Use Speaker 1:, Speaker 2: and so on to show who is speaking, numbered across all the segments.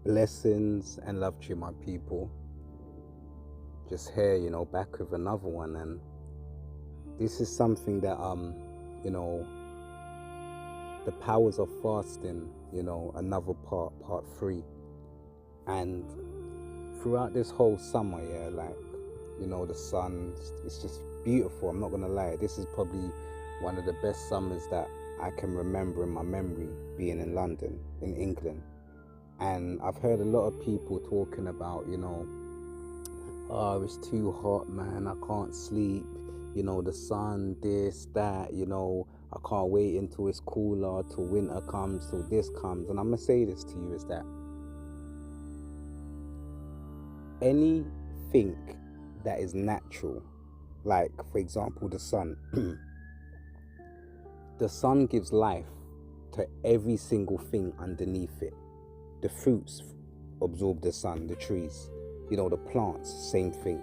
Speaker 1: Blessings and love to you, my people. Just here, back with another one, and this is something that you know, the powers of fasting. Another part 3, and throughout this whole summer, the sun, it's just beautiful. I'm not gonna lie. This is probably one of the best summers that I can remember in my memory, being in London, in England. And I've heard a lot of people talking about, oh, it's too hot, man, I can't sleep, the sun, this, that, I can't wait until it's cooler, till winter comes, till this comes. And I'm gonna say this to you, is that anything that is natural, like for example the sun, the sun gives life to every single thing underneath it. The fruits absorb the sun, the trees, the plants, same thing.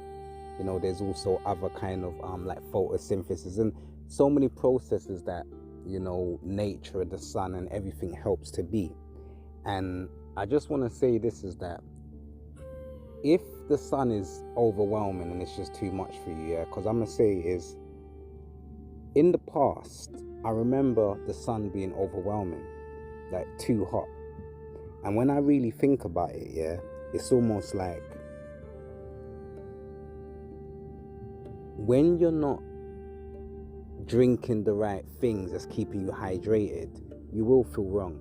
Speaker 1: There's also other kind of like photosynthesis and so many processes that, nature, the sun and everything helps to be. And I just want to say this, is that if the sun is overwhelming and it's just too much for you, because I'm going to say is, in the past, I remember the sun being overwhelming, like too hot. And when I really think about it, it's almost like when you're not drinking the right things that's keeping you hydrated, you will feel wrong.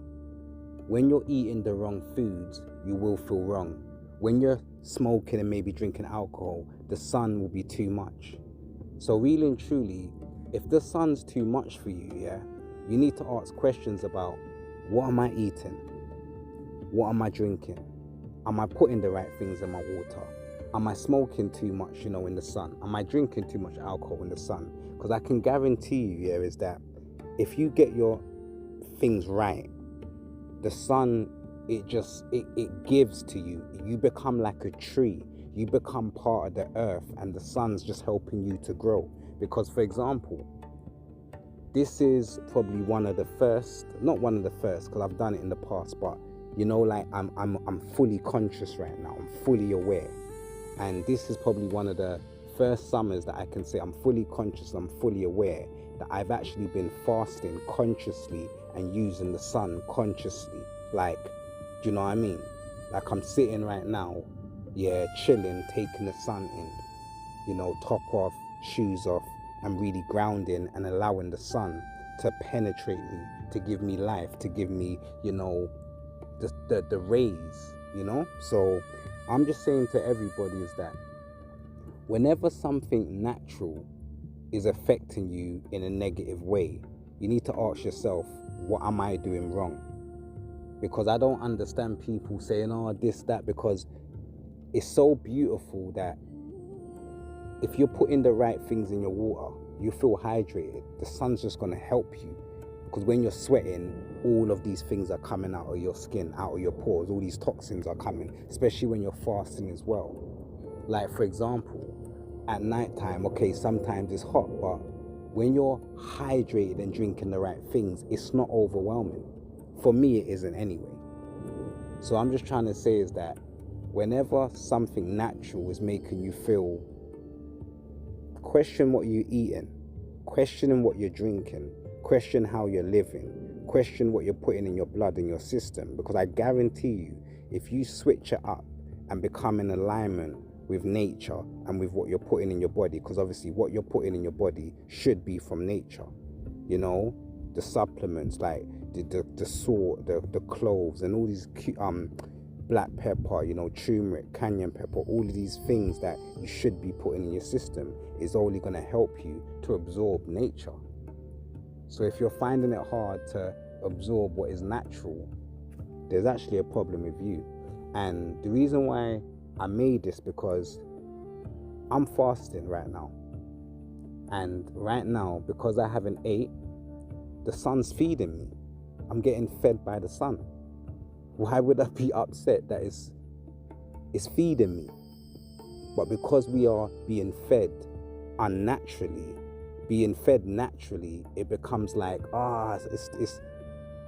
Speaker 1: When you're eating the wrong foods, you will feel wrong. When you're smoking and maybe drinking alcohol, the sun will be too much. So really and truly, if the sun's too much for you, you need to ask questions about, what am I eating? What am I drinking? Am I putting the right things in my water? Am I smoking too much, in the sun? Am I drinking too much alcohol in the sun? Because I can guarantee you, is that if you get your things right, the sun, it gives to you. You become like a tree. You become part of the earth, and the sun's just helping you to grow. Because, for example, this is probably one of the first, not one of the first, because I've done it in the past, but I'm fully conscious right now. I'm fully aware. And this is probably one of the first summers that I can say I'm fully conscious, I'm fully aware that I've actually been fasting consciously and using the sun consciously. Like, do you know what I mean? Like, I'm sitting right now, chilling, taking the sun in, top off, shoes off, and really grounding and allowing the sun to penetrate me, to give me life, to give me, the rays, So I'm just saying to everybody, is that whenever something natural is affecting you in a negative way, you need to ask yourself, what am I doing wrong? Because I don't understand people saying, oh, this, that, because it's so beautiful that if you're putting the right things in your water, you feel hydrated. The sun's just going to help you. Because when you're sweating, all of these things are coming out of your skin, out of your pores. All these toxins are coming, especially when you're fasting as well. Like, for example, at nighttime, okay, sometimes it's hot, but when you're hydrated and drinking the right things, it's not overwhelming. For me, it isn't anyway. So I'm just trying to say is that whenever something natural is making you feel, question what you're eating, question what you're drinking, question how you're living, question what you're putting in your blood, in your system. Because I guarantee you, if you switch it up and become in alignment with nature and with what you're putting in your body, because obviously what you're putting in your body should be from nature, the supplements like the salt, the cloves, and all these black pepper, turmeric, cayenne pepper, all of these things that you should be putting in your system is only going to help you to absorb nature. So if you're finding it hard to absorb what is natural, there's actually a problem with you. And the reason why I made this, because I'm fasting right now. And right now, because I haven't ate, the sun's feeding me. I'm getting fed by the sun. Why would I be upset that it's feeding me? But because we are being fed unnaturally, being fed naturally, it becomes like, do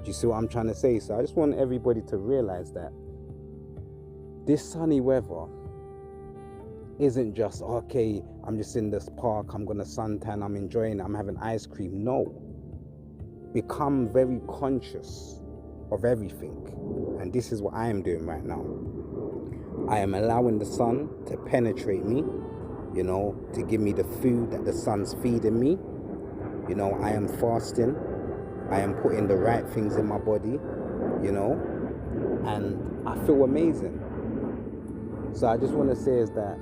Speaker 1: you see what I'm trying to say? So I just want everybody to realize that this sunny weather isn't just, okay, I'm just in this park, I'm gonna suntan, I'm enjoying it, I'm having ice cream. No. Become very conscious of everything. And this is what I am doing right now. I am allowing the sun to penetrate me, you know, to give me the food that the sun's feeding me. You know, I am fasting. I am putting the right things in my body, you know, and I feel amazing. So I just want to say is that,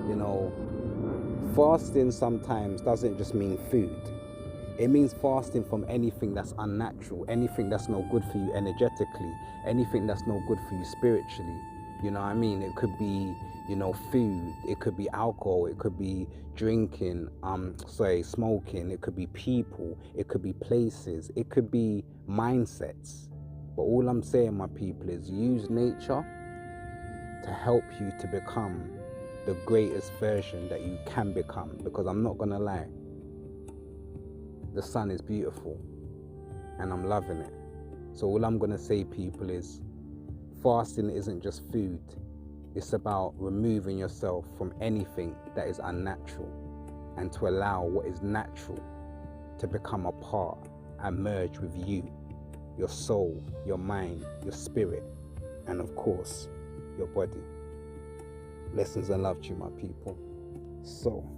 Speaker 1: you know, fasting sometimes doesn't just mean food. It means fasting from anything that's unnatural, anything that's no good for you energetically, anything that's no good for you spiritually. You know what I mean? It could be, you know, food, it could be alcohol, it could be drinking, smoking, it could be people, it could be places, it could be mindsets. But all I'm saying, my people, is use nature to help you to become the greatest version that you can become. Because I'm not gonna lie, the sun is beautiful and I'm loving it. So all I'm gonna say, people, is fasting isn't just food. It's about removing yourself from anything that is unnatural and to allow what is natural to become a part and merge with you, your soul, your mind, your spirit, and of course, your body. Blessings and love to you, my people. So